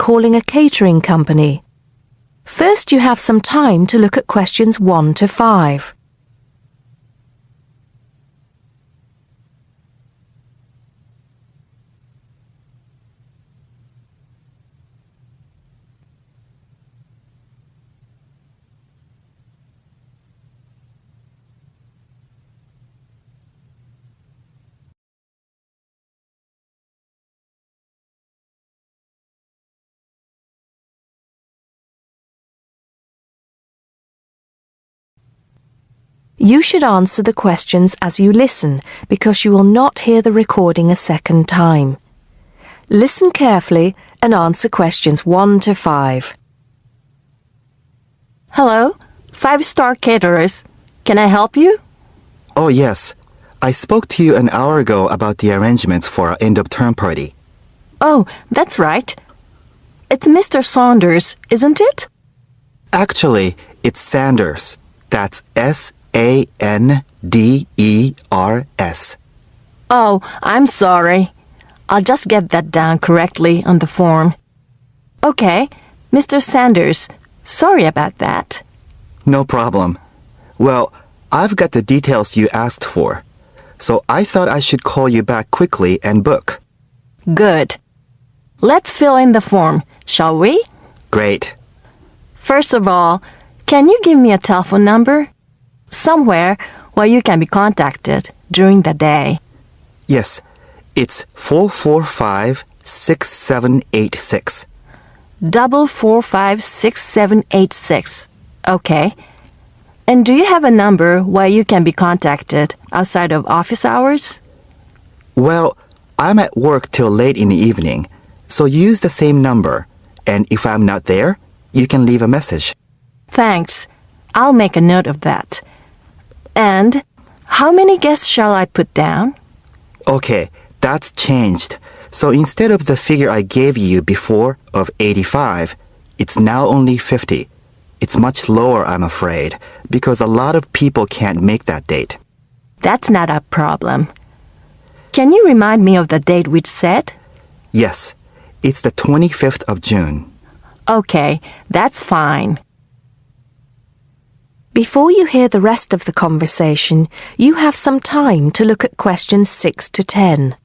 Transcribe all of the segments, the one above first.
calling a catering company. First, you have some time to look at questions 1 to 5. You should answer the questions as you listen because you will not hear the recording a second time. Listen carefully and answer questions 1 to 5. Hello, 5-star caterers. Can I help you? Oh, yes. I spoke to you an hour ago about the arrangements for our end-of-term party. Oh, that's right. It's Mr. Saunders, isn't it? Actually, it's Sanders. That's S-A-N-D-E-R-S. Oh, I'm sorry. I'll just get that down correctly on the form. Okay, Mr. Sanders, sorry about that. No problem. Well, I've got the details you asked for, so I thought I should call you back quickly and book. Good. Let's fill in the form, shall we? Great. First of all, can you give me a telephone number? Somewhere where you can be contacted during the day. Yes, it's 445-6786. 445-6786. Okay. And do you have a number where you can be contacted outside of office hours? Well, I'm at work till late in the evening, so use the same number. And if I'm not there, you can leave a message. Thanks. I'll make a note of that. And how many guests shall I put down? Okay, that's changed. So instead of the figure I gave you before of 85, it's now only 50. It's much lower, I'm afraid, because a lot of people can't make that date. That's not a problem. Can you remind me of the date we'd set? Yes, it's the 25th of June. Okay, that's fine. Before you hear the rest of the conversation, you have some time to look at questions 6 to 10.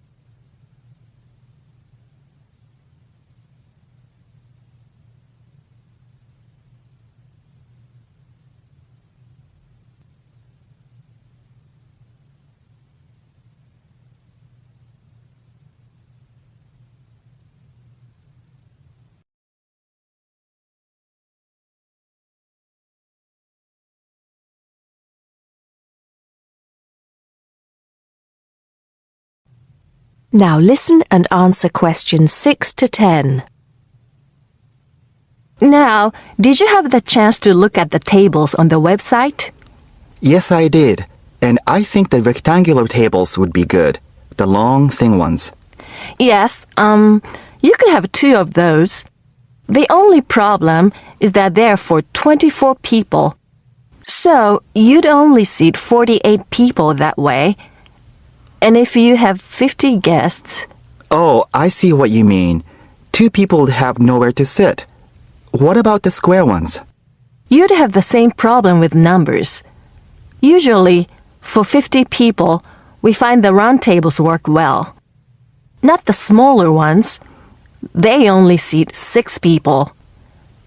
Now listen and answer questions 6 to 10. Now, did you have the chance to look at the tables on the website? Yes, I did. And I think the rectangular tables would be good. The long, thin ones. Yes, you could have 2 of those. The only problem is that they're for 24 people. So, you'd only seat 48 people that way. And if you have 50 guests... Oh, I see what you mean. 2 people have nowhere to sit. What about the square ones? You'd have the same problem with numbers. Usually, for 50 people, we find the round tables work well. Not the smaller ones. They only seat 6 people.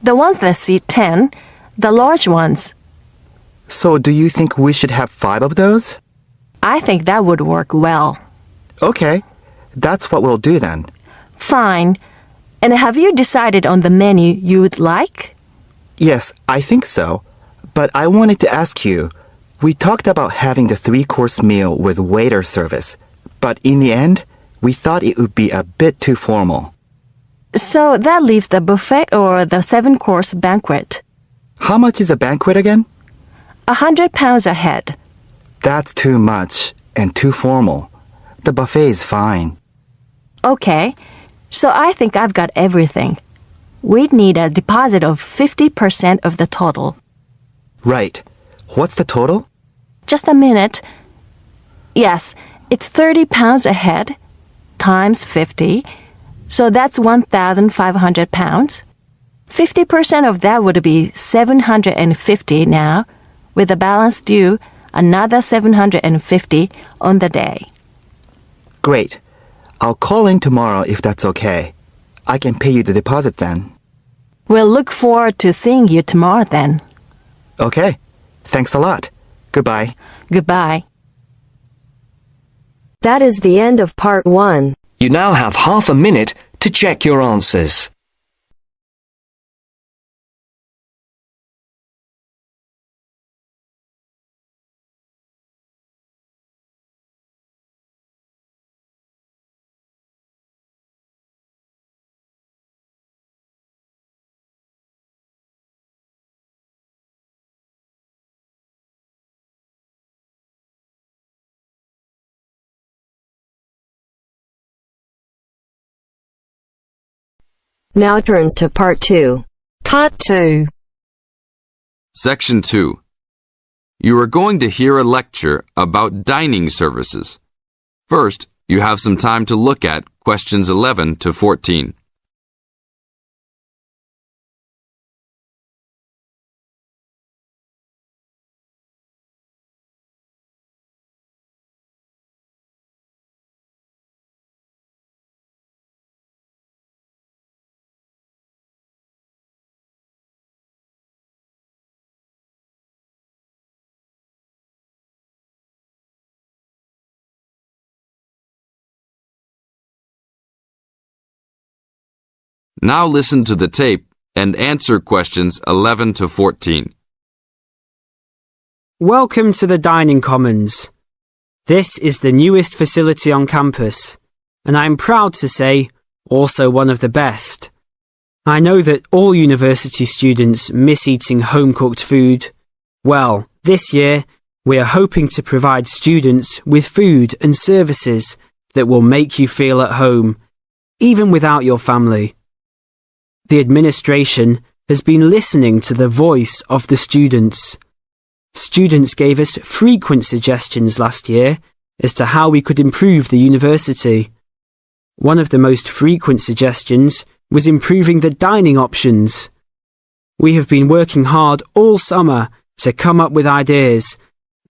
The ones that seat 10, the large ones. So do you think we should have 5 of those? I think that would work well. Okay, that's what we'll do then. Fine. And have you decided on the menu you would like? Yes, I think so. But I wanted to ask you, we talked about having the 3-course meal with waiter service, but in the end, we thought it would be a bit too formal. So that leaves the buffet or the 7-course banquet. How much is a banquet again? £100 a head. That's too much and too formal. The buffet is fine. Okay, so I think I've got everything. We'd need a deposit of 50% of the total. Right. What's the total? Just a minute. Yes, it's £30 a head, times 50. So that's £1,500. 50% of that would be $750 now, with the balance due another $750 on the day. Great. I'll call in tomorrow if that's okay. I can pay you the deposit then. We'll look forward to seeing you tomorrow then. Okay. Thanks a lot. Goodbye. Goodbye. That is the end of part 1. You now have half a minute to check your answers. Now turns to part 2. Part 2. Section 2. You are going to hear a lecture about dining services. First, you have some time to look at questions 11 to 14. Now listen to the tape and answer questions 11 to 14. Welcome to the Dining Commons. This is the newest facility on campus, and I'm proud to say, also one of the best. I know that all university students miss eating home-cooked food. Well, this year, we are hoping to provide students with food and services that will make you feel at home, even without your family. The administration has been listening to the voice of the students. Students gave us frequent suggestions last year as to how we could improve the university. One of the most frequent suggestions was improving the dining options. We have been working hard all summer to come up with ideas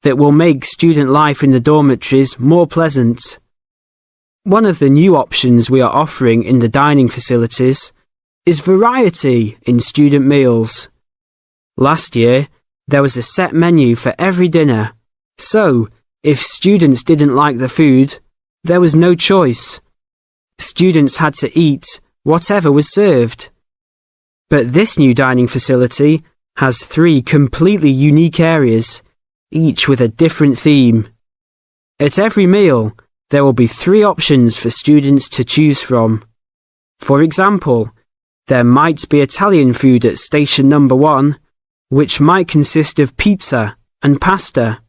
that will make student life in the dormitories more pleasant. One of the new options we are offering in the dining facilities is variety in student meals. Last year, there was a set menu for every dinner, so if students didn't like the food, there was no choice. Students had to eat whatever was served. But this new dining facility has 3 completely unique areas, each with a different theme. At every meal, there will be 3 options for students to choose from. For example, there might be Italian food at station number 1, which might consist of pizza and pasta.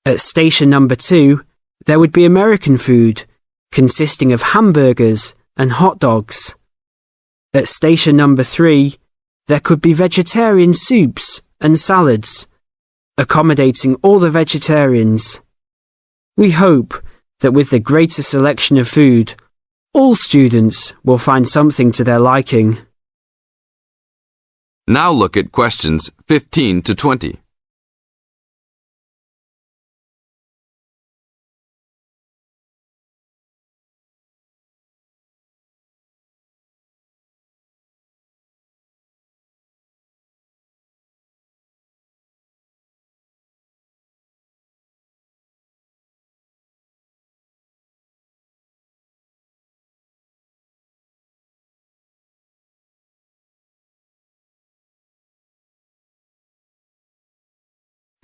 At station number 2, there would be American food, consisting of hamburgers and hot dogs. At station number 3, there could be vegetarian soups and salads, accommodating all the vegetarians. We hope that with the greater selection of food, all students will find something to their liking. Now look at questions 15 to 20.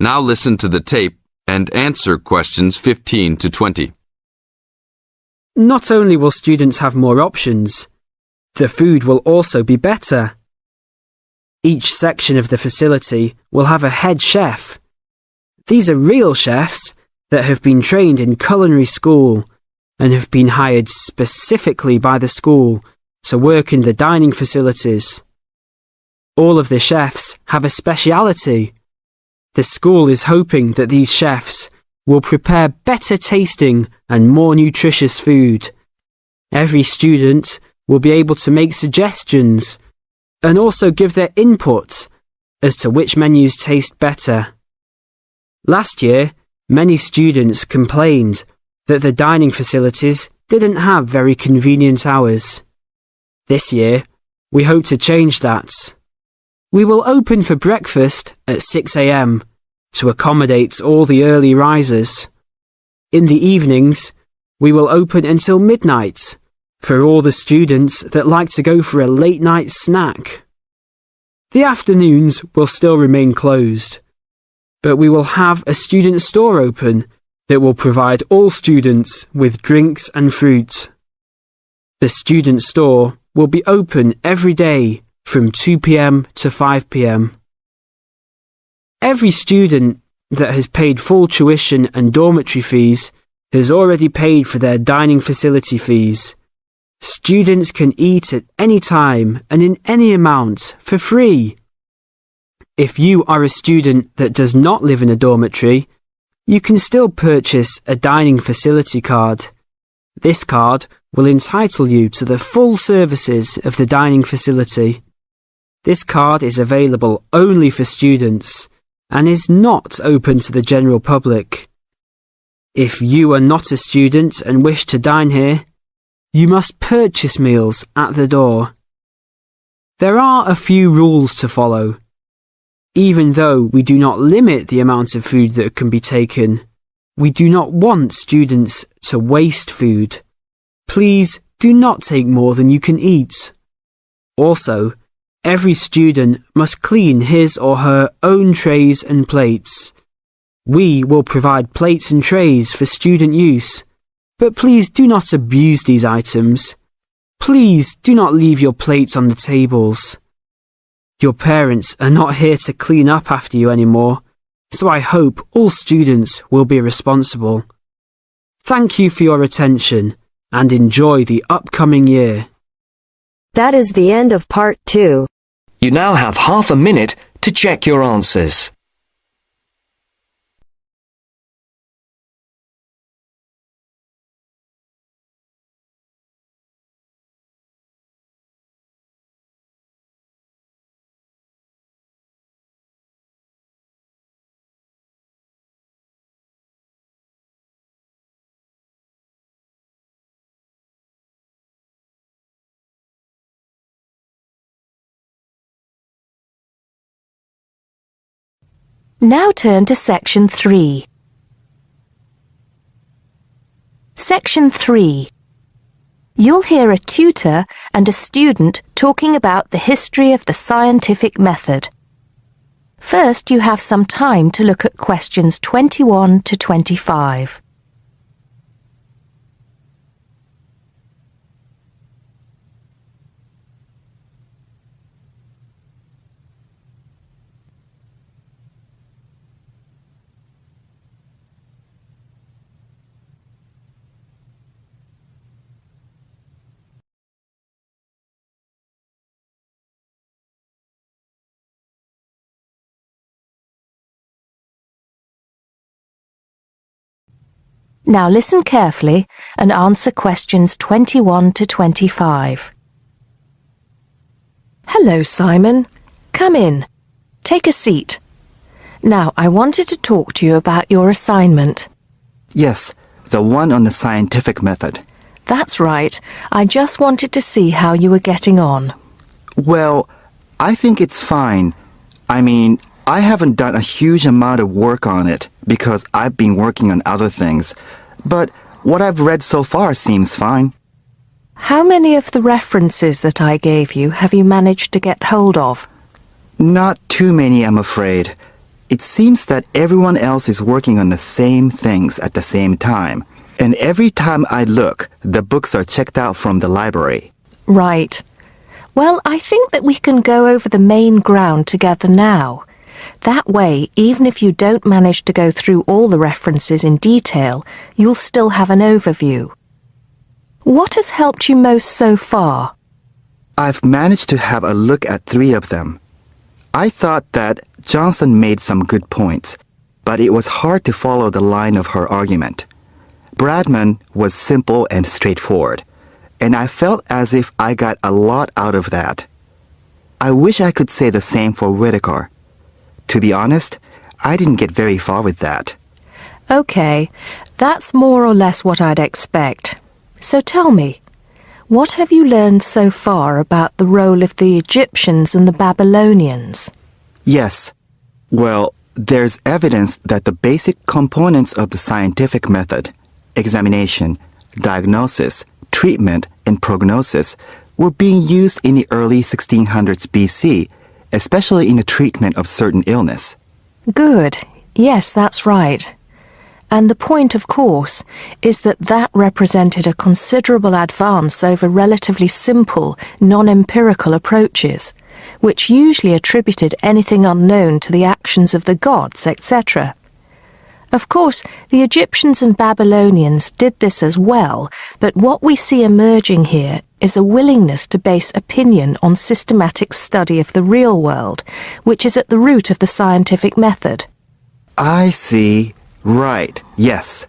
Now listen to the tape and answer questions 15 to 20. Not only will students have more options, the food will also be better. Each section of the facility will have a head chef. These are real chefs that have been trained in culinary school and have been hired specifically by the school to work in the dining facilities. All of the chefs have a speciality. The school is hoping that these chefs will prepare better tasting and more nutritious food. Every student will be able to make suggestions and also give their input as to which menus taste better. Last year, many students complained that the dining facilities didn't have very convenient hours. This year, we hope to change that. We will open for breakfast at 6 a.m. to accommodate all the early risers. In the evenings, we will open until midnight for all the students that like to go for a late night snack. The afternoons will still remain closed, but we will have a student store open that will provide all students with drinks and fruit. The student store will be open every day from 2 p.m. to 5 p.m. Every student that has paid full tuition and dormitory fees has already paid for their dining facility fees. Students can eat at any time and in any amount for free. If you are a student that does not live in a dormitory, you can still purchase a dining facility card. This card will entitle you to the full services of the dining facility. This card is available only for students and is not open to the general public. If you are not a student and wish to dine here, you must purchase meals at the door. There are a few rules to follow. Even though we do not limit the amount of food that can be taken, we do not want students to waste food. Please do not take more than you can eat. Also, every student must clean his or her own trays and plates. We will provide plates and trays for student use, but please do not abuse these items. Please do not leave your plates on the tables. Your parents are not here to clean up after you anymore, so I hope all students will be responsible. Thank you for your attention and enjoy the upcoming year. That is the end of part 2. You now have half a minute to check your answers. Now turn to Section 3. Section 3. You'll hear a tutor and a student talking about the history of the scientific method. First, you have some time to look at questions 21 to 25. Now listen carefully and answer questions 21 to 25. Hello, Simon. Come in. Take a seat. Now, I wanted to talk to you about your assignment. Yes, the one on the scientific method. That's right. I just wanted to see how you were getting on. Well, I think it's fine. I haven't done a huge amount of work on it because I've been working on other things. But what I've read so far seems fine. How many of the references that I gave you have you managed to get hold of? Not too many, I'm afraid. It seems that everyone else is working on the same things at the same time. And every time I look, the books are checked out from the library. Right. Well, I think that we can go over the main ground together now. That way, even if you don't manage to go through all the references in detail, you'll still have an overview. What has helped you most so far? I've managed to have a look at 3 of them. I thought that Johnson made some good points, but it was hard to follow the line of her argument. Bradman was simple and straightforward, and I felt as if I got a lot out of that. I wish I could say the same for Whittaker. To be honest, I didn't get very far with that. Okay, that's more or less what I'd expect. So tell me, what have you learned so far about the role of the Egyptians and the Babylonians? Yes. Well, there's evidence that the basic components of the scientific method, examination, diagnosis, treatment, and prognosis, were being used in the early 1600s BC, especially in the treatment of certain illness. Good. Yes, that's right. And the point, of course, is that that represented a considerable advance over relatively simple, non-empirical approaches, which usually attributed anything unknown to the actions of the gods, etc. Of course, the Egyptians and Babylonians did this as well, but what we see emerging here is a willingness to base opinion on systematic study of the real world, which is at the root of the scientific method. I see. Right. Yes.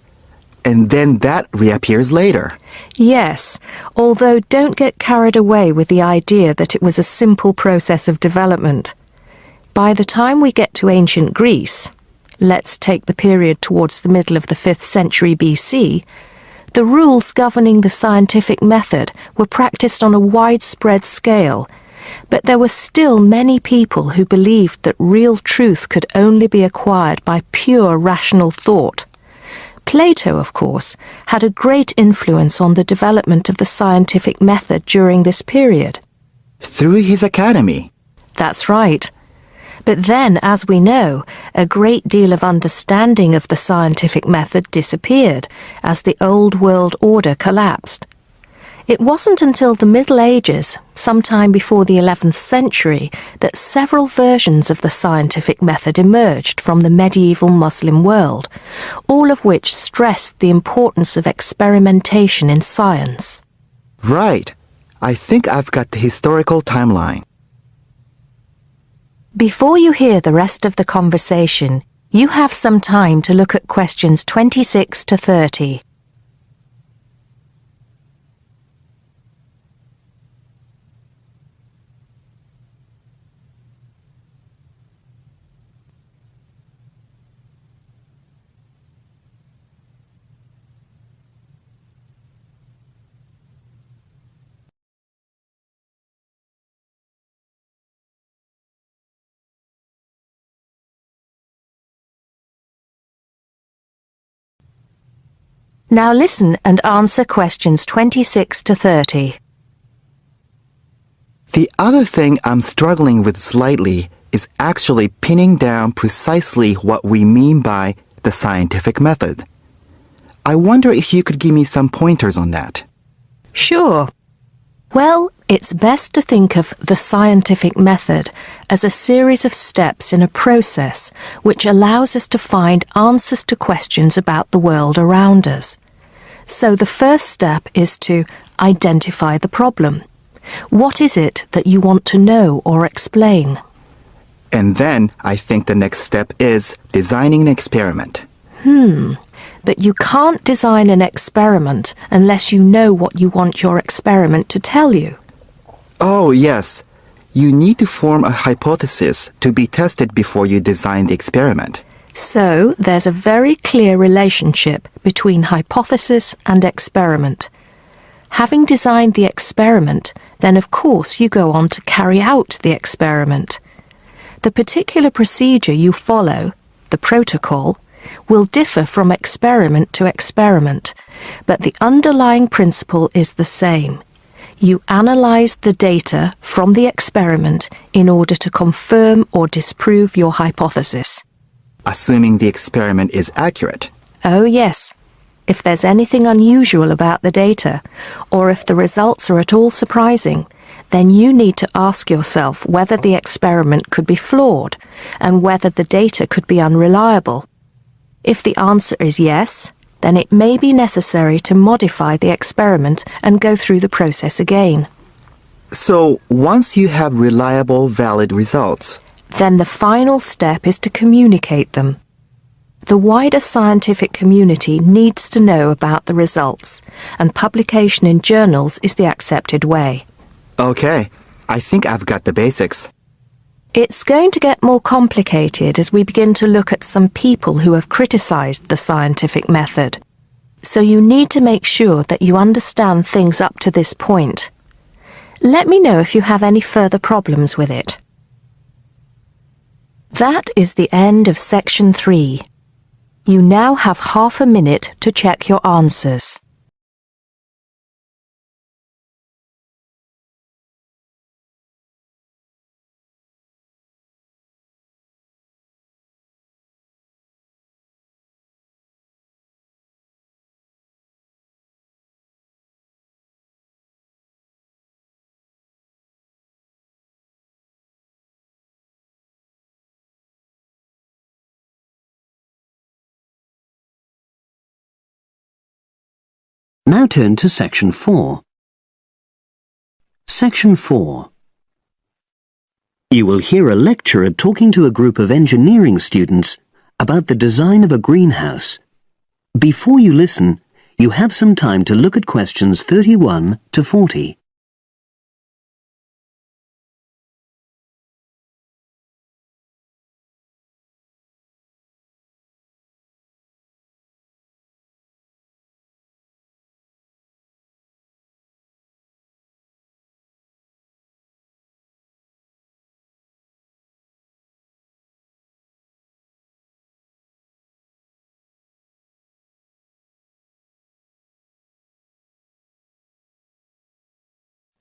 And then that reappears later. Yes, although don't get carried away with the idea that it was a simple process of development. By the time we get to ancient Greece, let's take the period towards the middle of the 5th century BC, the rules governing the scientific method were practiced on a widespread scale, but there were still many people who believed that real truth could only be acquired by pure rational thought. Plato, of course, had a great influence on the development of the scientific method during this period. Through his academy. That's right. But then, as we know, a great deal of understanding of the scientific method disappeared as the old world order collapsed. It wasn't until the Middle Ages, sometime before the 11th century, that several versions of the scientific method emerged from the medieval Muslim world, all of which stressed the importance of experimentation in science. Right. I think I've got the historical timeline. Before you hear the rest of the conversation, you have some time to look at questions 26 to 30. Now listen and answer questions 26 to 30. The other thing I'm struggling with slightly is actually pinning down precisely what we mean by the scientific method. I wonder if you could give me some pointers on that. Sure. Well, it's best to think of the scientific method as a series of steps in a process which allows us to find answers to questions about the world around us. So the first step is to identify the problem. What is it that you want to know or explain? And then I think the next step is designing an experiment. But you can't design an experiment unless you know what you want your experiment to tell you. Oh, yes. You need to form a hypothesis to be tested before you design the experiment. So there's a very clear relationship between hypothesis and experiment. Having designed the experiment, then of course you go on to carry out the experiment. The particular procedure you follow, the protocol, will differ from experiment to experiment, but the underlying principle is the same. You analyze the data from the experiment in order to confirm or disprove your hypothesis. Assuming the experiment is accurate. Oh yes. If there's anything unusual about the data, or if the results are at all surprising, then you need to ask yourself whether the experiment could be flawed and whether the data could be unreliable. If the answer is yes, then it may be necessary to modify the experiment and go through the process again. So, once you have reliable, valid results, Then the final step is to communicate them. The wider scientific community needs to know about the results, and publication in journals is the accepted way. Okay, I think I've got the basics. It's going to get more complicated as we begin to look at some people who have criticized the scientific method. So you need to make sure that you understand things up to this point. Let me know if you have any further problems with it. That is the end of section 3. You now have half a minute to check your answers. Now turn to Section 4. Section 4. You will hear a lecturer talking to a group of engineering students about the design of a greenhouse. Before you listen, you have some time to look at questions 31 to 40.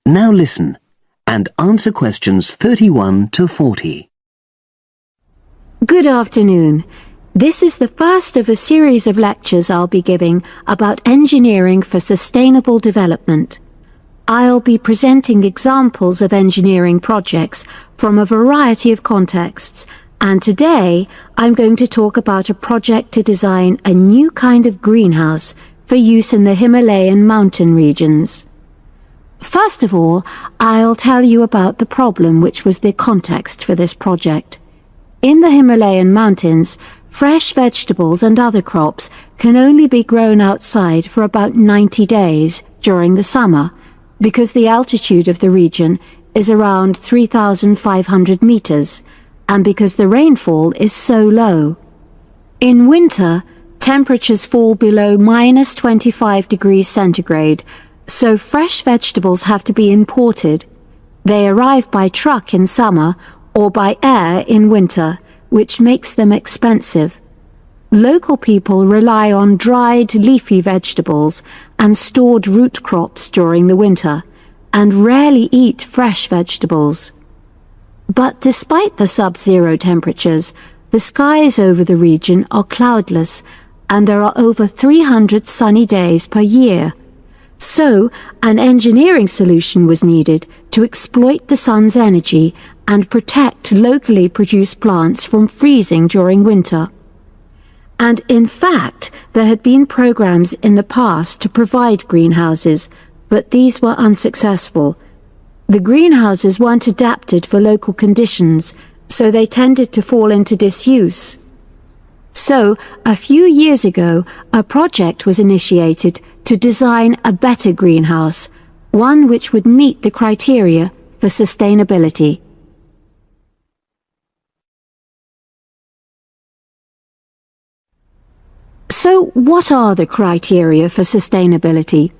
Now listen and answer questions 31 to 40. Good afternoon. This is the first of a series of lectures I'll be giving about engineering for sustainable development. I'll be presenting examples of engineering projects from a variety of contexts, and today I'm going to talk about a project to design a new kind of greenhouse for use in the Himalayan mountain regions. First of all, I'll tell you about the problem which was the context for this project. In the Himalayan mountains, fresh vegetables and other crops can only be grown outside for about 90 days during the summer, because the altitude of the region is around 3,500 meters, and because the rainfall is so low. In winter, temperatures fall below minus 25 degrees centigrade, so fresh vegetables have to be imported. They arrive by truck in summer or by air in winter, which makes them expensive. Local people rely on dried leafy vegetables and stored root crops during the winter, and rarely eat fresh vegetables. But despite the sub-zero temperatures, the skies over the region are cloudless, and there are over 300 sunny days per year. So, an engineering solution was needed to exploit the sun's energy and protect locally produced plants from freezing during winter. And in fact, there had been programs in the past to provide greenhouses, but these were unsuccessful. The greenhouses weren't adapted for local conditions, so they tended to fall into disuse. So, a few years ago, a project was initiated to design a better greenhouse, one which would meet the criteria for sustainability. So, what are the criteria for sustainability?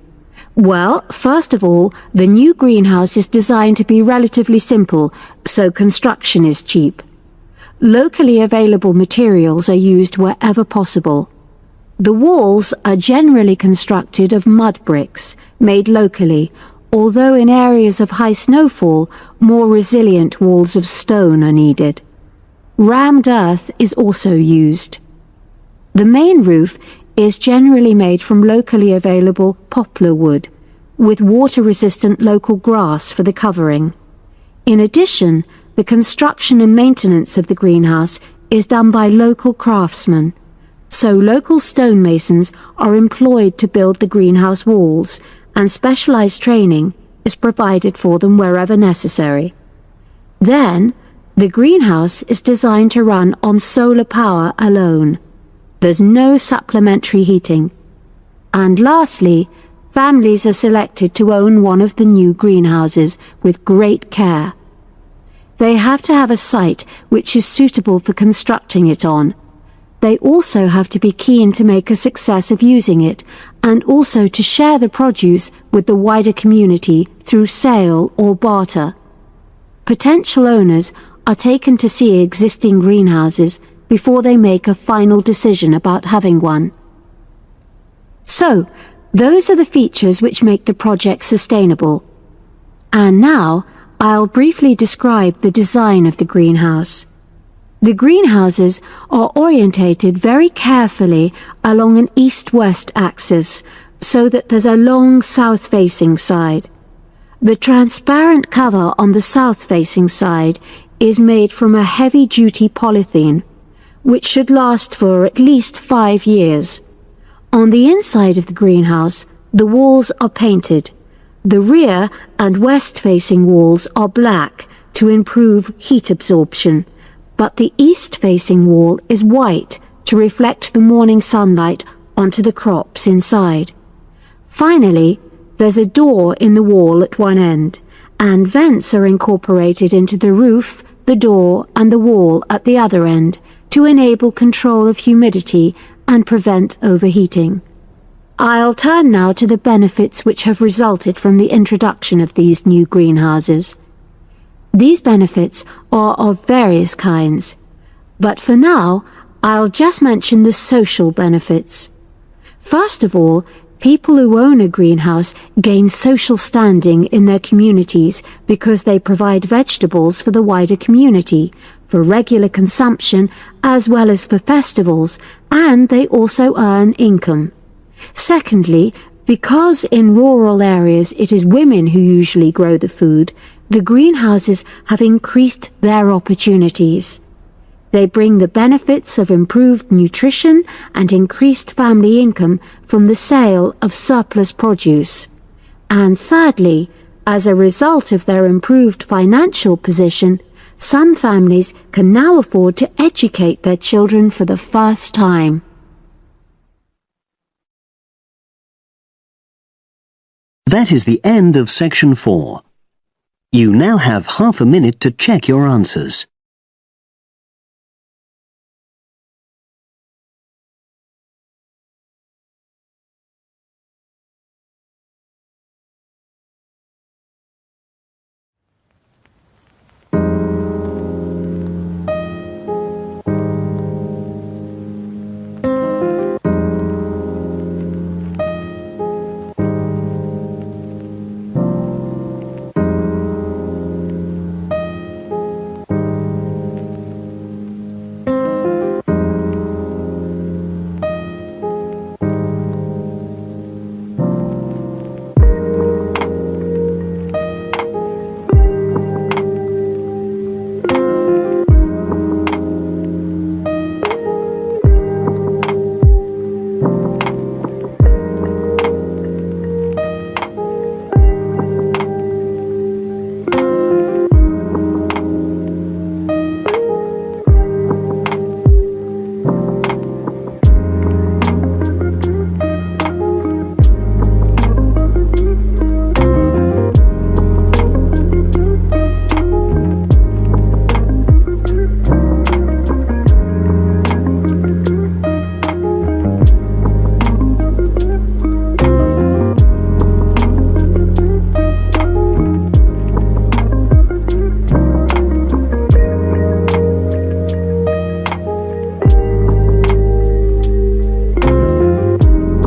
Well, first of all, the new greenhouse is designed to be relatively simple, so construction is cheap. Locally available materials are used wherever possible. The walls are generally constructed of mud bricks, made locally, although in areas of high snowfall, more resilient walls of stone are needed. Rammed earth is also used. The main roof is generally made from locally available poplar wood, with water-resistant local grass for the covering. In addition, the construction and maintenance of the greenhouse is done by local craftsmen, so local stonemasons are employed to build the greenhouse walls, and specialized training is provided for them wherever necessary. Then, the greenhouse is designed to run on solar power alone. There's no supplementary heating. And lastly, families are selected to own one of the new greenhouses with great care. They have to have a site which is suitable for constructing it on. They also have to be keen to make a success of using it and also to share the produce with the wider community through sale or barter. Potential owners are taken to see existing greenhouses before they make a final decision about having one. So, those are the features which make the project sustainable. And now, I'll briefly describe the design of the greenhouse. The greenhouses are orientated very carefully along an east-west axis, so that there's a long south-facing side. The transparent cover on the south-facing side is made from a heavy-duty polythene, which should last for at least 5 years. On the inside of the greenhouse, the walls are painted. The rear and west-facing walls are black to improve heat absorption, but the east-facing wall is white to reflect the morning sunlight onto the crops inside. Finally, there's a door in the wall at one end, and vents are incorporated into the roof, the door, and the wall at the other end to enable control of humidity and prevent overheating. I'll turn now to the benefits which have resulted from the introduction of these new greenhouses. These benefits are of various kinds, but for now, I'll just mention the social benefits. First of all, people who own a greenhouse gain social standing in their communities because they provide vegetables for the wider community, for regular consumption as well as for festivals, and they also earn income. Secondly, because in rural areas it is women who usually grow the food, the greenhouses have increased their opportunities. They bring the benefits of improved nutrition and increased family income from the sale of surplus produce. And thirdly, as a result of their improved financial position, some families can now afford to educate their children for the first time. That is the end of section 4. You now have half a minute to check your answers.